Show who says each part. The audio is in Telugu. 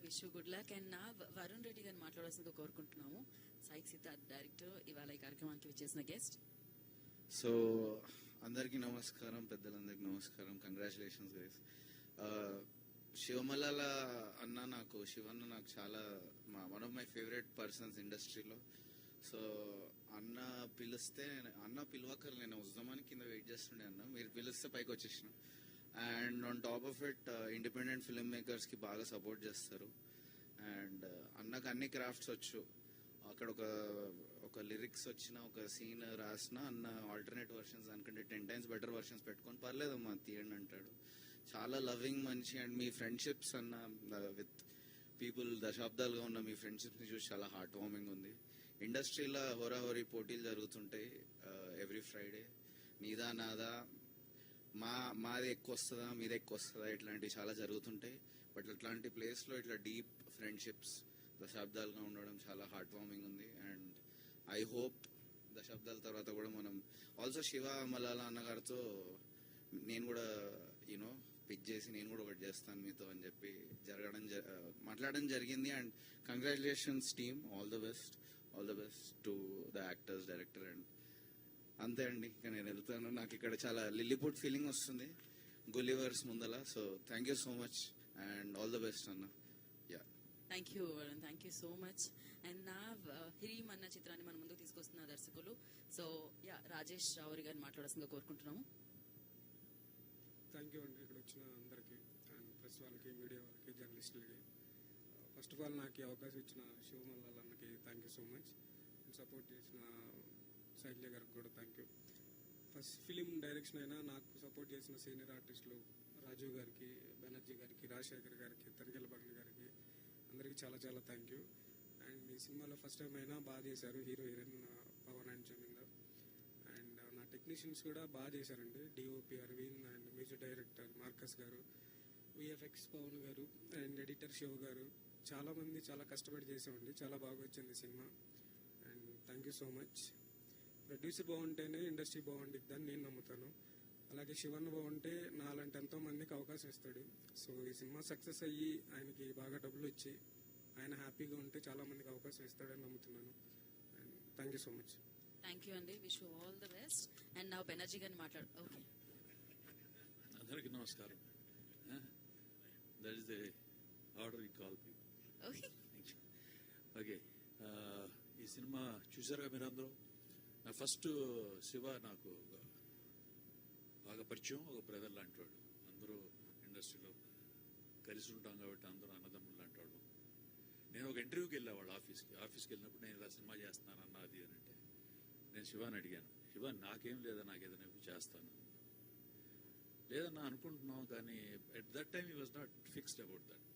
Speaker 1: Wish good luck. అండ్ నా వరుణ్ రెడ్డి గారిని మాట్లాడాల్సిందిగా కోరుకుంటున్నాము. సాయి సిద్ధార్థ్ డైరెక్టర్ ఇవాళ ఈ కార్యక్రమానికి విచ్చేసిన గెస్ట్.
Speaker 2: సో అందరికీ నమస్కారం, పెద్దలందరికీ నమస్కారం. Congratulations guys. శివమలాల అన్న నాకు, శివన్న నాకు చాలా one of my favourite persons ఇండస్ట్రీలో. సో అన్న పిలిస్తే, అన్న పిలవకర్ నేను వద్దామని కింద వెయిట్ చేస్తుండే. అన్న మీరు పిలిస్తే పైకి వచ్చేసిన. And on top of it independent film మేకర్స్కి బాగా సపోర్ట్ చేస్తారు. అండ్ అన్నకు అన్ని క్రాఫ్ట్స్ వచ్చు. అక్కడ ఒక లిరిక్స్ వచ్చిన, ఒక సీన్ రాసిన అన్న ఆల్టర్నేట్ వర్షన్స్ అనుకుంటే 10 times బెటర్ వర్షన్స్ పెట్టుకొని పర్లేదమ్మా తీయండి అంటాడు. చాలా లవింగ్ మనిషి. అండ్ మీ ఫ్రెండ్షిప్స్ అన్న విత్ పీపుల్, దశాబ్దాలుగా ఉన్న మీ ఫ్రెండ్షిప్స్ని చూసి చాలా హార్ట్ వార్మింగ్ ఉంది. ఇండస్ట్రీలో హోరాహోరీ పోటీలు జరుగుతుంటాయి ఎవ్రీ ఫ్రైడే. నీదా నాదా, మాది ఎక్కువ వస్తుందా మీది ఎక్కువ వస్తుందా, ఇట్లాంటివి చాలా జరుగుతుంటాయి. బట్ అట్లాంటి ప్లేస్లో ఇట్లా డీప్ ఫ్రెండ్షిప్స్ దశాబ్దాలుగా ఉండడం చాలా హార్ట్ వార్మింగ్ ఉంది. అండ్ ఐ హోప్ దశాబ్దాల తర్వాత కూడా మనం ఆల్సో శివ మలాల అన్నగారితో నేను కూడా యూనో పిక్ చేసి నేను కూడా ఒకటి చేస్తాను మీతో అని చెప్పి మాట్లాడడం జరిగింది. And congratulations team, all the best to the actors, director. And అంతే అండి, ఇంకా నేను వెళ్తాను. నాకు ఇక్కడ చాలా లిల్లీపుట్ ఫీలింగ్ వస్తుంది గులివర్స్ ముందల. So thank you so much and all the best అన్న. Yeah,
Speaker 1: thank you Varun, thank you so much. And నా హిరీం అన్న చిత్రాన్ని మన ముందుకు తీసుకొస్తున్న దర్శకులు. సో యా, రాజేష్ రావురి గారిని మాట్లాడాల్సిందిగా కోరుకుంటున్నాము.
Speaker 3: థ్యాంక్ యూ అండి, ఇక్కడ వచ్చిన అందరికీ అండ్ ప్రెస్ వాళ్ళకి, మీడియా వాళ్ళకి, జర్నలిస్టులకి. ఫస్ట్ ఆఫ్ ఆల్ నాకు ఈ అవకాశం ఇచ్చిన శివమల్లాల్ అన్నకి thank you so much. Support చేసిన శైల్య గారికి కూడా thank you. First film direction అయినా నాకు సపోర్ట్ చేసిన సీనియర్ ఆర్టిస్టులు రాజీవ్ గారికి, బెనర్జీ గారికి, రాజశేఖర్ గారికి, తనికెళ్ళ భరణి గారికి అందరికీ చాలా చాలా థ్యాంక్ యూ. అండ్ ఈ సినిమాలో ఫస్ట్ టైం అయినా బాగా చేశారు hero heroine Pavan and Zamindar. And నా టెక్నీషియన్స్ కూడా బాగా చేశారండి. DOP Aravind and music director Marcus గారు, విఎఫ్ఎక్స్ పవన్ గారు అండ్ ఎడిటర్ శివ గారు, చాలా మంది చాలా కష్టపడి చేసామండి. చాలా బాగా వచ్చింది cinema. And thank you so much. Producer బాగుంటేనే ఇండస్ట్రీ బాగుండిద్దని నేను నమ్ముతాను. అలాగే శివన్న బాగుంటే నాలాంటి ఎంతో మందికి అవకాశం ఇస్తాడు. సో ఈ సినిమా సక్సెస్ అయ్యి ఆయనకి బాగా డబ్బులు వచ్చి ఆయన హ్యాపీగా ఉంటే చాలా మందికి అవకాశం ఇస్తాడని నమ్ముతున్నాను. And thank you so much.
Speaker 1: Thank you అండి, wish all the best. And నా బెనర్జీ గారిని మాట్లాడు. ఓకే,
Speaker 4: అందరికీ నమస్కారం. That is the order you call me.
Speaker 1: Okay,
Speaker 4: okay, ఈ సినిమా చూసారుగా మీరు అందరూ. నా ఫస్ట్ శివ నాకు బాగా పరిచయం, ఒక బ్రదర్ లాంటి వాడు. అందరూ ఇండస్ట్రీలో కలిసి ఉంటాం కాబట్టి అందరూ అన్నదమ్ములు లాంటి వాడు. నేను ఒక ఇంటర్వ్యూకి వెళ్ళేవాళ్ళు ఆఫీస్కి వెళ్ళినప్పుడు నేను ఇలా సినిమా చేస్తున్నాను అన్న అది అని అంటే నేను శివాని అడిగాను, శివ నాకేం లేదా, నాకు ఏదైనా చేస్తాను లేదన్నా అనుకుంటున్నాం. కానీ at that time he was not fixed about that.